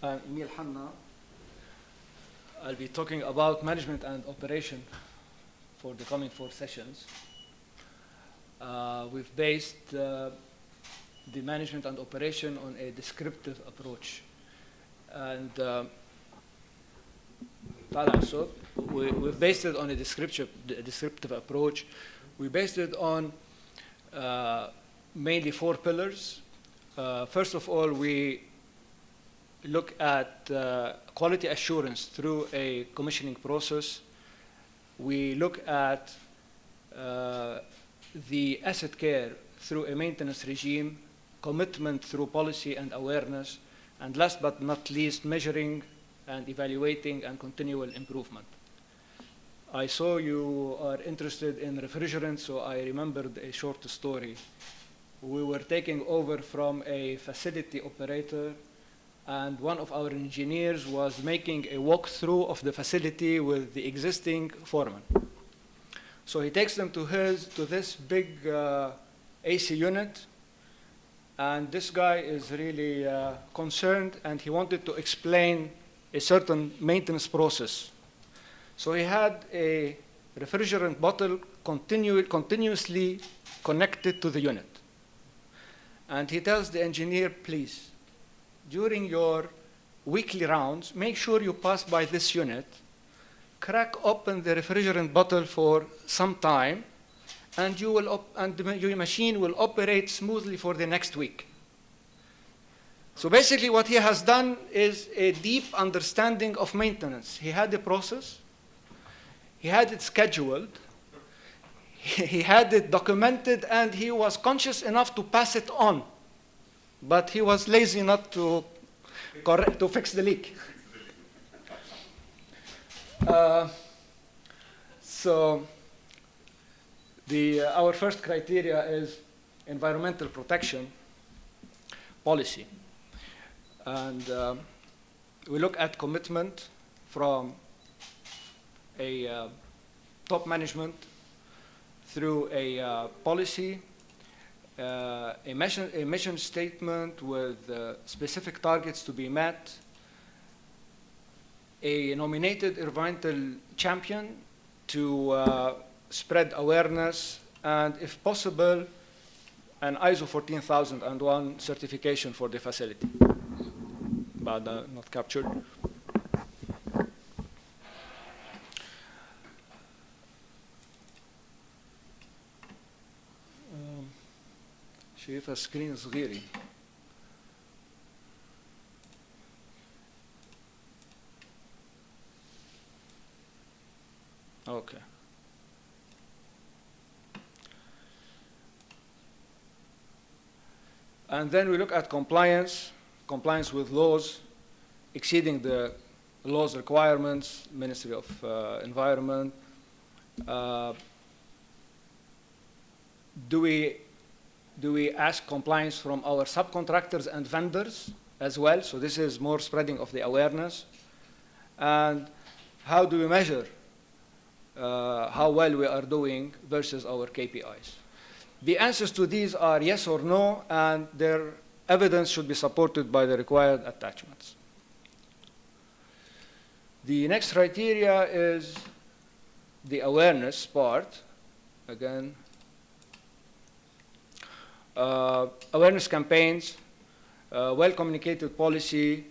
I'm Emil Hanna. I'll be talking about management and operation for the coming 4 sessions. We've based the management and operation on a descriptive approach. And we've based it on a descriptive approach. We based it on mainly 4 pillars. First of all, we look at quality assurance through a commissioning process. We look at the asset care through a maintenance regime, commitment through policy and awareness, and last but not least, measuring and evaluating and continual improvement. I saw you are interested in refrigerants, so I remembered a short story. We were taking over from a facility operator, and one of our engineers was making a walkthrough of the facility with the existing foreman. So he takes them to this big AC unit, and this guy is really concerned, and he wanted to explain a certain maintenance process. So he had a refrigerant bottle continuously connected to the unit. And he tells the engineer, please, during your weekly rounds, make sure you pass by this unit, crack open the refrigerant bottle for some time, and your machine will operate smoothly for the next week. So basically what he has done is a deep understanding of maintenance. He had a process, he had it scheduled, he had it documented, and he was conscious enough to pass it on. But he was lazy not to fix the leak. So our first criteria is environmental protection policy. And we look at commitment from a top management through a policy, a mission statement with specific targets to be met, a nominated environmental champion to spread awareness, and if possible, an ISO 14001 certification for the facility, but not captured. شايفها سكرين صغيري. Okay. And then we look at compliance with laws, exceeding the laws requirements, Ministry of Environment. Do we ask compliance from our subcontractors and vendors as well? So this is more spreading of the awareness. And how do we measure how well we are doing versus our KPIs? The answers to these are yes or no, and their evidence should be supported by the required attachments. The next criteria is the awareness part. Again, awareness campaigns, well-communicated policy,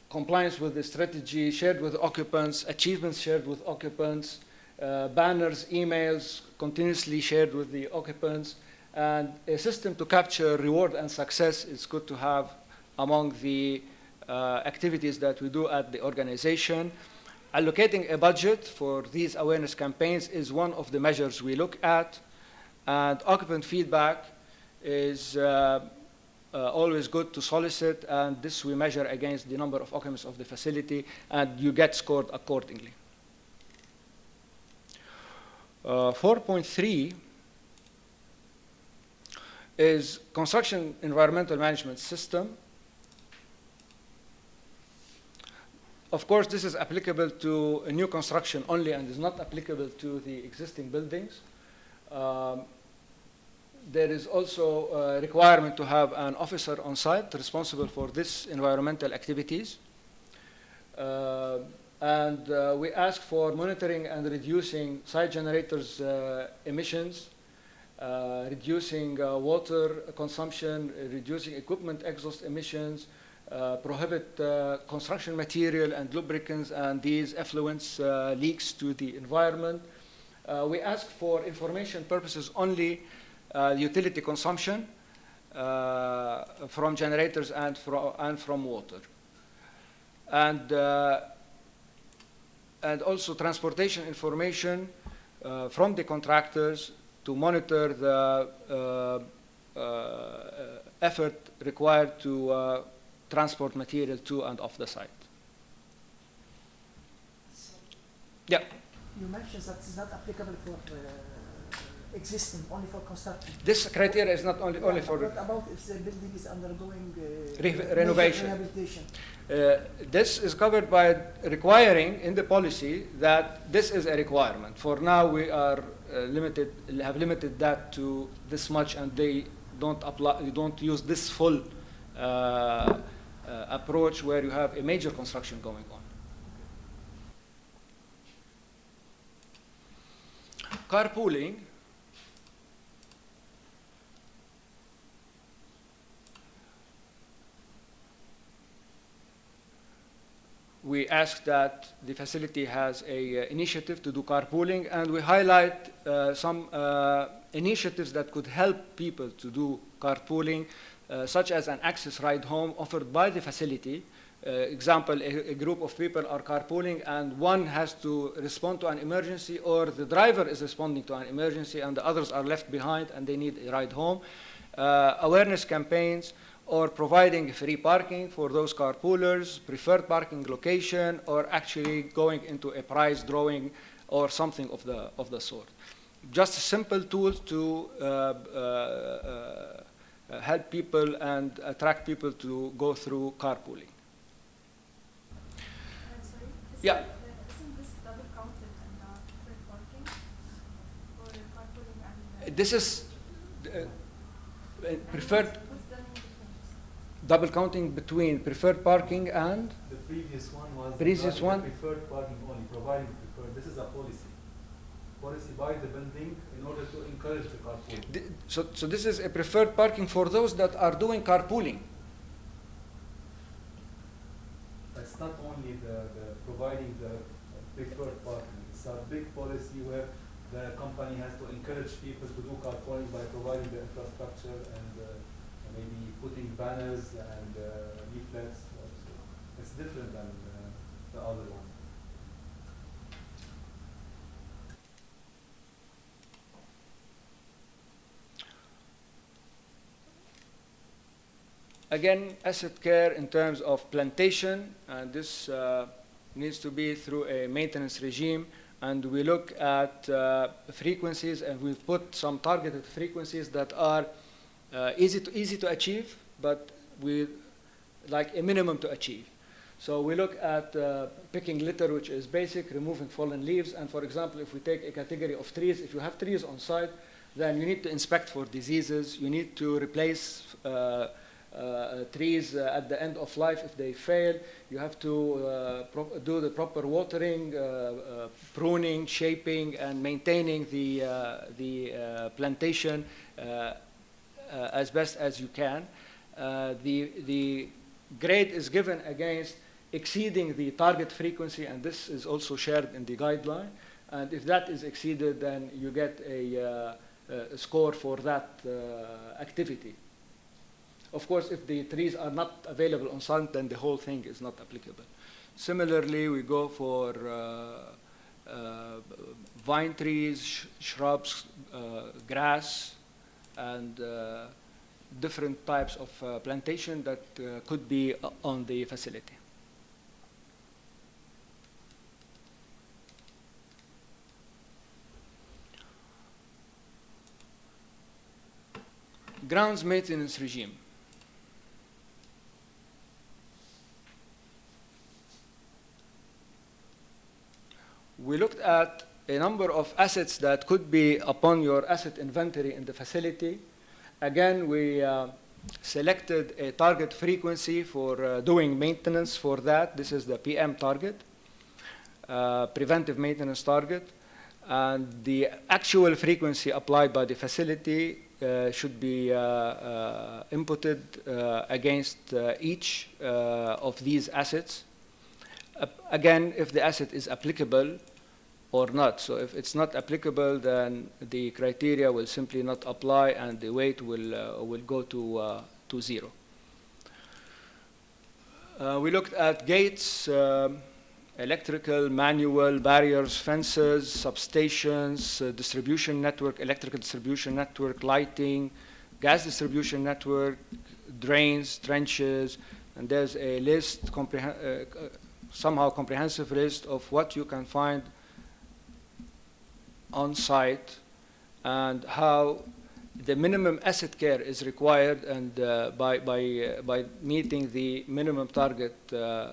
compliance with the strategy shared with occupants, achievements shared with occupants, banners, emails continuously shared with the occupants, and a system to capture reward and success is good to have among the activities that we do at the organization. Allocating a budget for these awareness campaigns is one of the measures we look at, and occupant feedback is always good to solicit, and this we measure against the number of occupants of the facility, and you get scored accordingly. 4.3 is construction environmental management system. Of course, this is applicable to a new construction only and is not applicable to the existing buildings. there is also a requirement to have an officer on site responsible for this environmental activities. We ask for monitoring and reducing site generators' emissions, reducing water consumption, reducing equipment exhaust emissions, prohibit construction material and lubricants and these effluents leaks to the environment. We ask for information purposes only utility consumption from generators and from water. And also transportation information from the contractors to monitor the effort required to transport material to and off the site. Yeah. You mentioned that it's not applicable for existing, only for construction. This criteria is not only for. What about if the building is undergoing renovation? Rehabilitation? This is covered by requiring in the policy that this is a requirement. For now, we are have limited that to this much, and they don't apply. You don't use this full approach where you have a major construction going on. Carpooling. We ask that the facility has an initiative to do carpooling, and we highlight some initiatives that could help people to do carpooling, such as an access ride home offered by the facility. Example, a group of people are carpooling and one has to respond to an emergency, or the driver is responding to an emergency and the others are left behind and they need a ride home. Awareness campaigns, or providing free parking for those carpoolers, preferred parking location, or actually going into a prize drawing or something of the sort. Just simple tools to help people and attract people to go through carpooling. Yeah. Isn't this double counted in preferred parking for carpooling and? This is preferred. What's the main difference? Double counting between preferred parking and the previous one was previous one. Preferred parking only, providing preferred. This is a policy by the building in order to encourage the carpooling. So this is a preferred parking for those that are doing carpooling. It's not only the providing the preferred parking. It's a big policy where the company has to encourage people to do carpooling by providing the infrastructure and maybe putting banners and leaflets. It's different than the other one. Again, asset care in terms of plantation, and this needs to be through a maintenance regime. And we look at frequencies, and we've put some targeted frequencies that are easy to achieve, but we like a minimum to achieve. So we look at picking litter, which is basic, removing fallen leaves. And for example, if we take a category of trees, if you have trees on site, then you need to inspect for diseases. You need to replace trees at the end of life if they fail. You have to do the proper watering, pruning, shaping, and maintaining the plantation as best as you can. The grade is given against exceeding the target frequency, and this is also shared in the guideline. And if that is exceeded, then you get a score for that activity. Of course, if the trees are not available on site, then the whole thing is not applicable. Similarly, we go for vine trees, shrubs, grass, and different types of plantation that could be on the facility. Grounds maintenance regime. We looked at a number of assets that could be upon your asset inventory in the facility. Again, we selected a target frequency for doing maintenance for that. This is the PM target, preventive maintenance target. And the actual frequency applied by the facility should be inputted against each of these assets. Again, if the asset is applicable or not. So if it's not applicable, then the criteria will simply not apply and the weight will go to 0. We looked at gates, electrical, manual, barriers, fences, substations, distribution network, electrical distribution network, lighting, gas distribution network, drains, trenches, and there's a list, somehow comprehensive list of what you can find on site and how the minimum asset care is required, and by meeting the minimum target that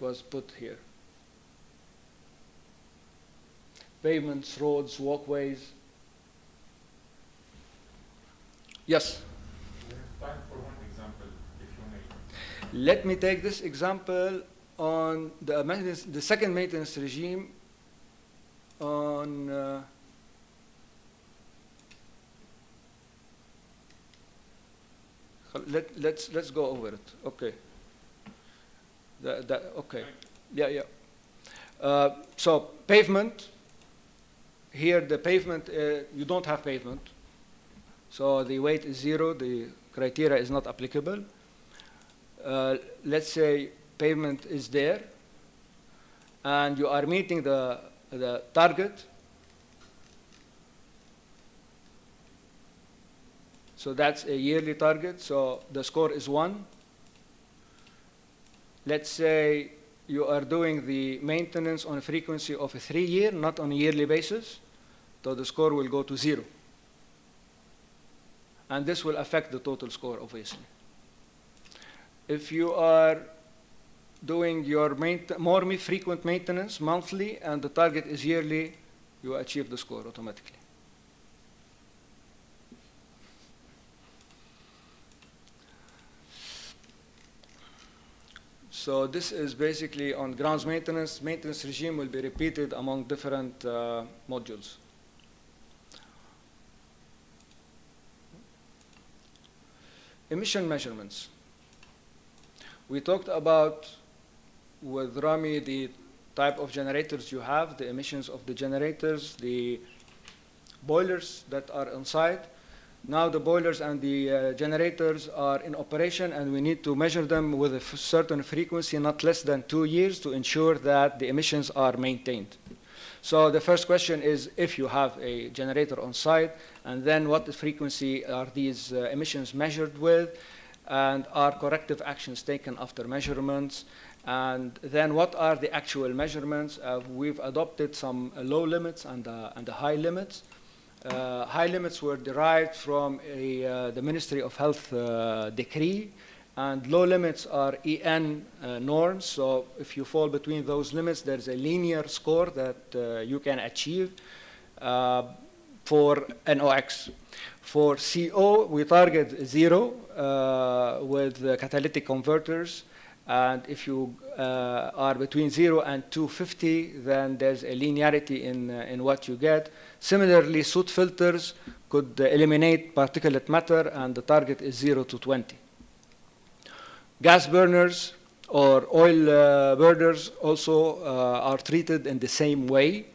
was put here. Pavements, roads, walkways. Yes? We have time for one example, if you may. Let me take this example on the second maintenance regime on let's go over it. Okay. Okay. Yeah. So pavement. Here the pavement, you don't have pavement. So the weight is 0. The criteria is not applicable. Let's say pavement is there, and you are meeting the target. So that's a yearly target, so the score is 1. Let's say you are doing the maintenance on a frequency of a 3-year, not on a yearly basis, so the score will go to 0. And this will affect the total score, obviously. If you are doing your more frequent maintenance monthly and the target is yearly, you achieve the score automatically. So this is basically on grounds maintenance. Maintenance regime will be repeated among different modules. Emission measurements. We talked about with Rami the type of generators you have, the emissions of the generators, the boilers that are on site. Now the boilers and the generators are in operation, and we need to measure them with a certain frequency, not less than 2 years, to ensure that the emissions are maintained. So the first question is if you have a generator on site, and then what frequency are these emissions measured with, and are corrective actions taken after measurements, and then what are the actual measurements. We've adopted some low limits and the high limits. High limits were derived from the Ministry of Health decree, and low limits are EN norms. So if you fall between those limits, there's a linear score that you can achieve for NOx. For CO, we target 0 with catalytic converters. And if you are between 0 and 250, then there's a linearity in what you get. Similarly, soot filters could eliminate particulate matter, and the target is 0 to 20. Gas burners or oil burners also are treated in the same way.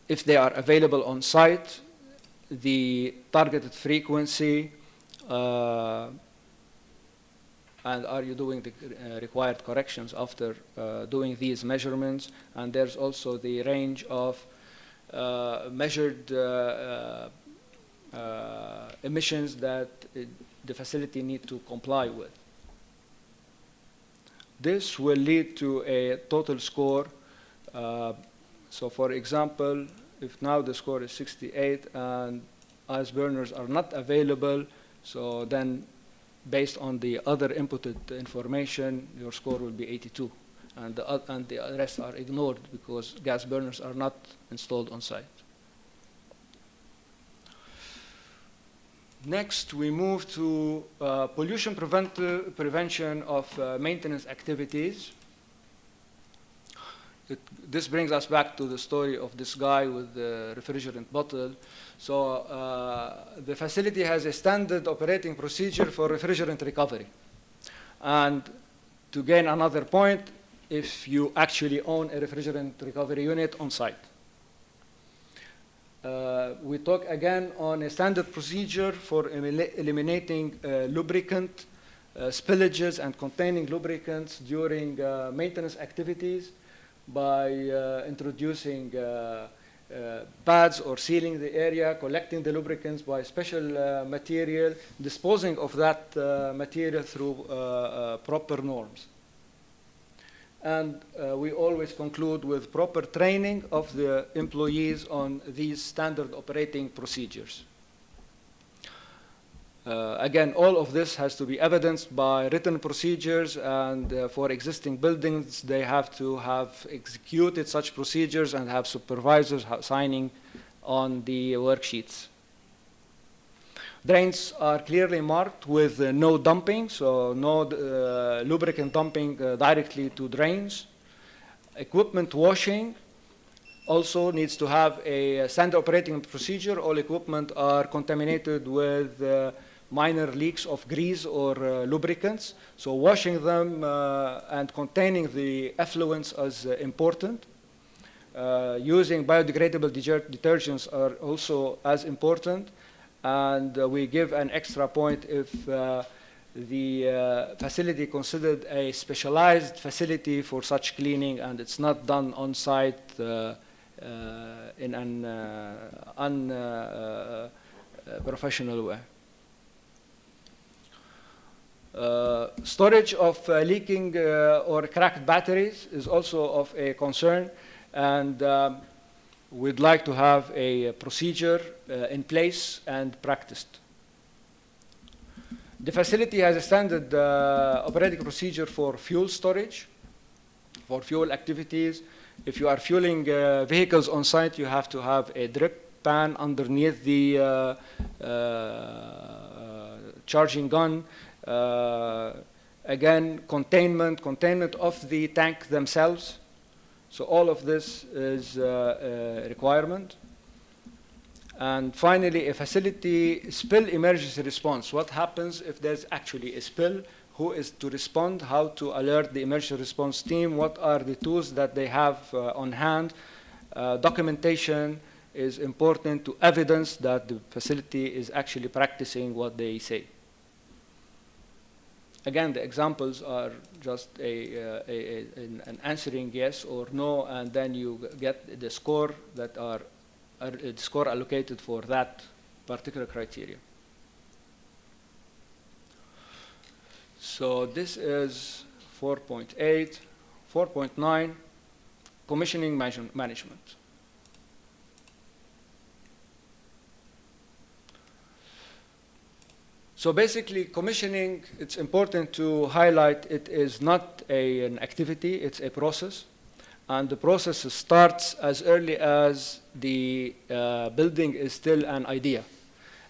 If they are available on site, the targeted frequency, and are you doing the required corrections after doing these measurements? And there's also the range of measured emissions that the facility needs to comply with. This will lead to a total score. So for example, if now the score is 68 and ice burners are not available, so then based on the other inputted information, your score will be 82. and the rest are ignored because gas burners are not installed on site. Next, we move to pollution prevention of maintenance activities. This brings us back to the story of this guy with the refrigerant bottle. So the facility has a standard operating procedure for refrigerant recovery. And to gain another point, if you actually own a refrigerant recovery unit on site. We talk again on a standard procedure for eliminating lubricant spillages and containing lubricants during maintenance activities by introducing pads or sealing the area, collecting the lubricants by special material, disposing of that material through proper norms. And we always conclude with proper training of the employees on these standard operating procedures. Again, all of this has to be evidenced by written procedures, and for existing buildings, they have to have executed such procedures and have supervisors signing on the worksheets. Drains are clearly marked with no dumping, so no lubricant dumping directly to drains. Equipment washing also needs to have a standard operating procedure. All equipment are contaminated with minor leaks of grease or lubricants. So washing them and containing the effluents is important. Using biodegradable detergents are also as important. And we give an extra point if the facility considered a specialized facility for such cleaning and it's not done on site in an unprofessional way. Storage of leaking or cracked batteries is also of a concern, and we'd like to have a procedure in place and practiced. The facility has a standard operating procedure for fuel storage, for fuel activities. If you are fueling vehicles on site, you have to have a drip pan underneath the charging gun. Again, containment of the tank themselves. So all of this is a requirement. And finally, a facility spill emergency response. What happens if there's actually a spill? Who is to respond? How to alert the emergency response team? What are the tools that they have on hand? Documentation is important to evidence that the facility is actually practicing what they say. Again, the examples are just an answering yes or no, and then you get the score that are the score allocated for that particular criteria. So this is 4.8, 4.9, commissioning management. So basically, commissioning, it's important to highlight it is not an activity, it's a process. And the process starts as early as the building is still an idea.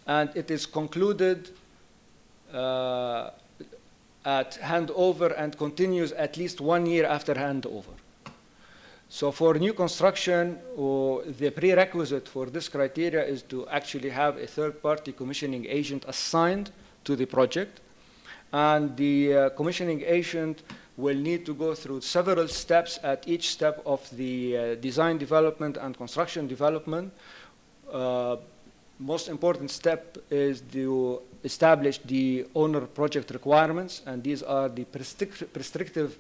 And it is concluded at handover and continues at least 1 year after handover. So for new construction, the prerequisite for this criteria is to actually have a third-party commissioning agent assigned to the project. And the commissioning agent will need to go through several steps at each step of the design development and construction development. Most important step is to establish the owner project requirements, and these are the prescriptive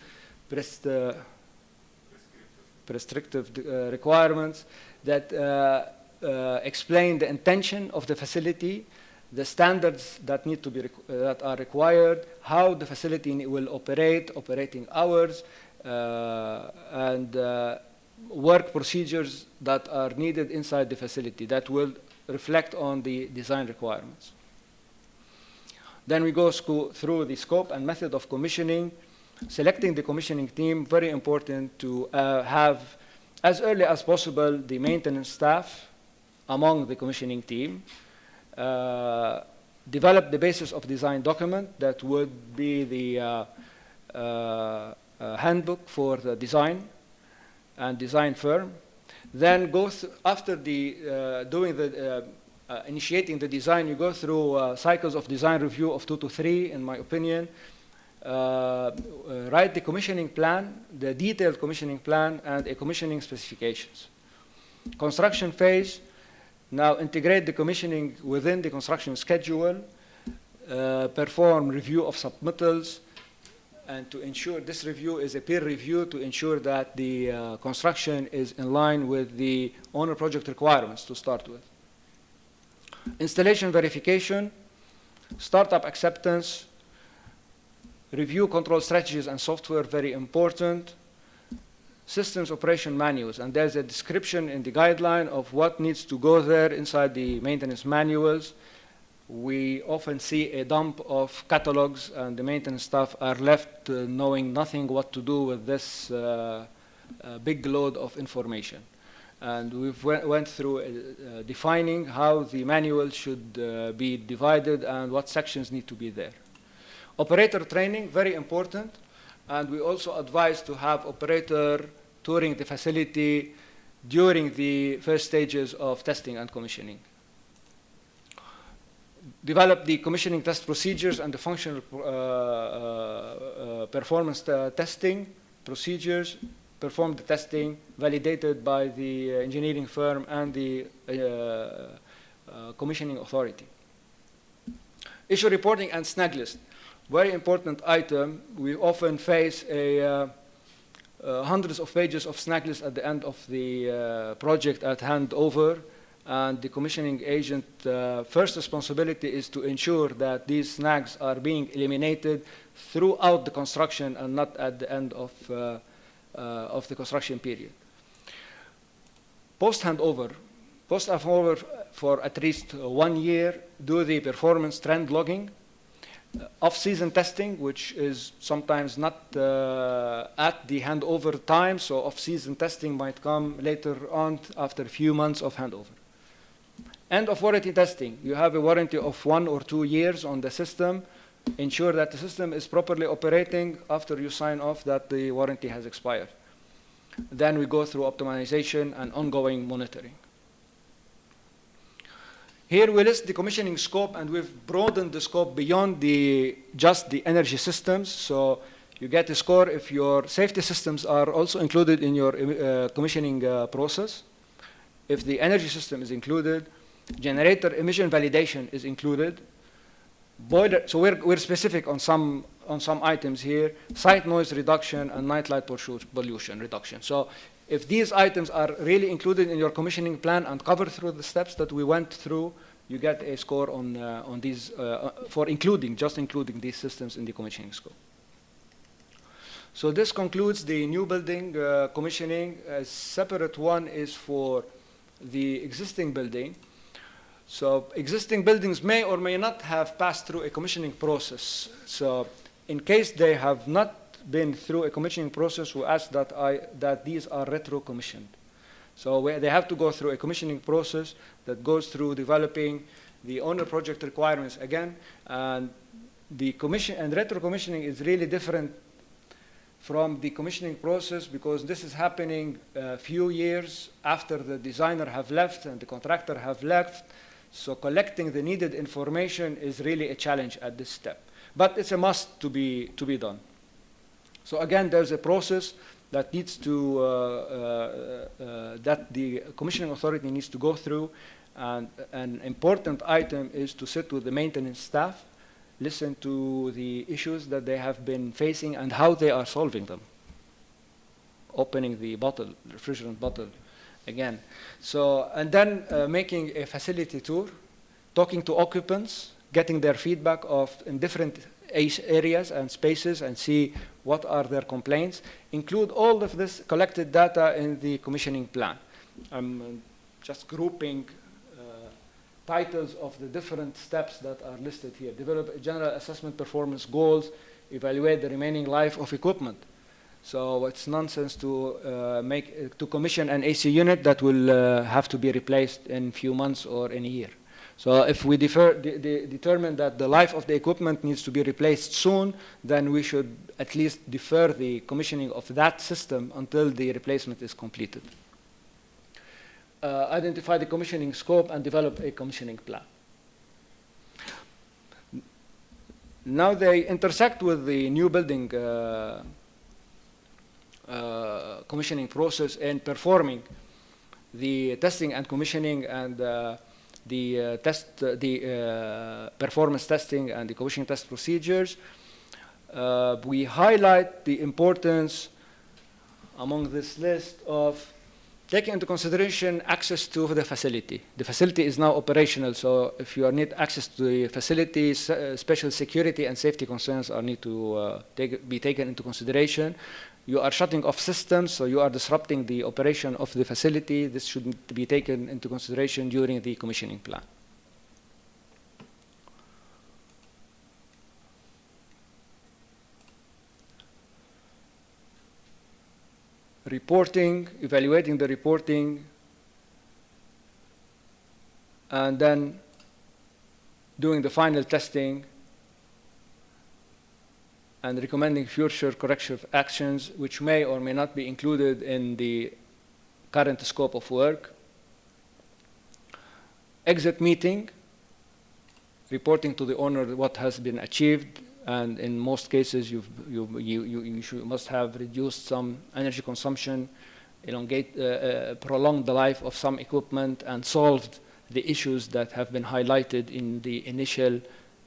requirements that explain the intention of the facility, the standards that need to be that are required, how the facility will operate, operating hours, and work procedures that are needed inside the facility that will reflect on the design requirements. Then we go through the scope and method of commissioning. Selecting the commissioning team, very important to have, as early as possible, the maintenance staff among the commissioning team. Develop the basis of design document that would be the handbook for the design and design firm. Then go after the initiating the design, you go through cycles of design review of 2 to 3, in my opinion. Write the commissioning plan, the detailed commissioning plan, and a commissioning specifications. Construction phase, now integrate the commissioning within the construction schedule, perform review of submittals, and to ensure this review is a peer review to ensure that the construction is in line with the owner project requirements to start with. Installation verification, startup acceptance, review control strategies and software, very important. Systems operation manuals, and there's a description in the guideline of what needs to go there inside the maintenance manuals. We often see a dump of catalogs, and the maintenance staff are left knowing nothing what to do with this big load of information. And we've went through defining how the manual should be divided and what sections need to be there. Operator training, very important. And we also advise to have operator touring the facility during the first stages of testing and commissioning. Develop the commissioning test procedures and the functional performance testing procedures. Perform the testing validated by the engineering firm and the commissioning authority. Issue reporting and snag list. Very important item. We often face hundreds of pages of snag list at the end of the project at handover, and the commissioning agent first responsibility is to ensure that these snags are being eliminated throughout the construction and not at the end of the construction period. Post-handover for at least 1 year, do the performance trend logging. Off-season testing, which is sometimes not at the handover time, so off-season testing might come later on after a few months of handover. End of warranty testing. You have a warranty of 1 or 2 years on the system. Ensure that the system is properly operating after you sign off that the warranty has expired. Then we go through optimization and ongoing monitoring. Here we list the commissioning scope, and we've broadened the scope beyond just the energy systems. So you get a score if your safety systems are also included in your commissioning process. If the energy system is included, generator emission validation is included. Boiler, so we're specific on some items here. Site noise reduction and nightlight pollution reduction. So if these items are really included in your commissioning plan and covered through the steps that we went through, you get a score on these for just including these systems in the commissioning scope. So this concludes the new building commissioning. A separate one is for the existing building. So existing buildings may or may not have passed through a commissioning process. So in case they have not been through a commissioning process, we ask that these are retro-commissioned. So they have to go through a commissioning process that goes through developing the owner project requirements again, and the commission and retro-commissioning is really different from the commissioning process because this is happening a few years after the designer have left and the contractor have left. So collecting the needed information is really a challenge at this step, but it's a must to be done. So again, there's a process that needs to that the commissioning authority needs to go through, and an important item is to sit with the maintenance staff, listen to the issues that they have been facing and how they are solving them. Opening the bottle, refrigerant bottle, again. So and then making a facility tour, talking to occupants, getting their feedback in different areas and spaces and see what are their complaints. Include all of this collected data in the commissioning plan. I'm just grouping titles of the different steps that are listed here. Develop a general assessment performance goals, evaluate the remaining life of equipment. So it's nonsense to to commission an AC unit that will have to be replaced in a few months or in a year. So if we determine that the life of the equipment needs to be replaced soon, then we should at least defer the commissioning of that system until the replacement is completed. Identify the commissioning scope and develop a commissioning plan. Now they intersect with the new building commissioning process in performing the testing and commissioning and the performance testing and the commissioning test procedures. We highlight the importance among this list of taking into consideration access to the facility. The facility is now operational, so if you need access to the facility, special security and safety concerns need to be taken into consideration. You are shutting off systems, so you are disrupting the operation of the facility. This should be taken into consideration during the commissioning plan. Reporting, evaluating the reporting, and then doing the final testing and recommending future corrective actions which may or may not be included in the current scope of work. Exit meeting, reporting to the owner what has been achieved, and in most cases you must have reduced some energy consumption, prolonged the life of some equipment, and solved the issues that have been highlighted in the initial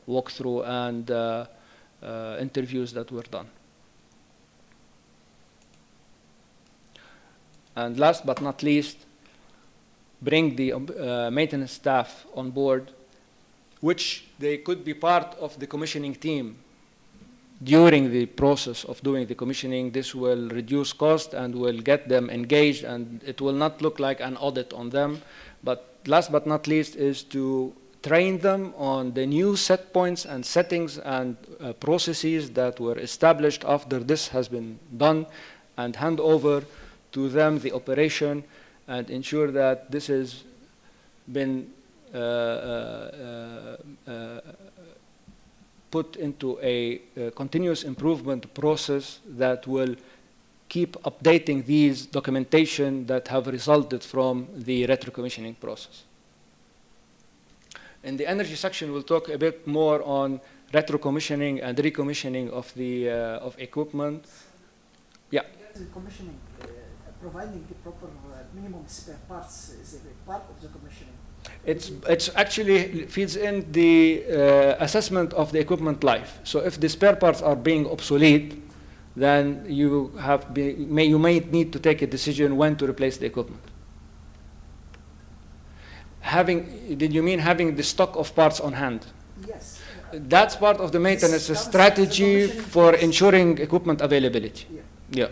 walkthrough and interviews that were done. And last but not least, bring the maintenance staff on board, which they could be part of the commissioning team during the process of doing the commissioning. This will reduce cost and will get them engaged, and it will not look like an audit on them. But last but not least is to train them on the new set points and settings and processes that were established after this has been done, and hand over to them the operation and ensure that this has been put into a continuous improvement process that will keep updating these documentation that have resulted from the retro-commissioning process. In the energy section, we'll talk a bit more on retro-commissioning and recommissioning of the of equipment. Yeah. The commissioning, providing the proper minimum spare parts is a part of the commissioning. It's actually feeds in the assessment of the equipment life. So if the spare parts are being obsolete, then you may need to take a decision when to replace the equipment. Did you mean having the stock of parts on hand? Yes. That's part of the maintenance strategy for ensuring equipment availability. Yeah. Yeah.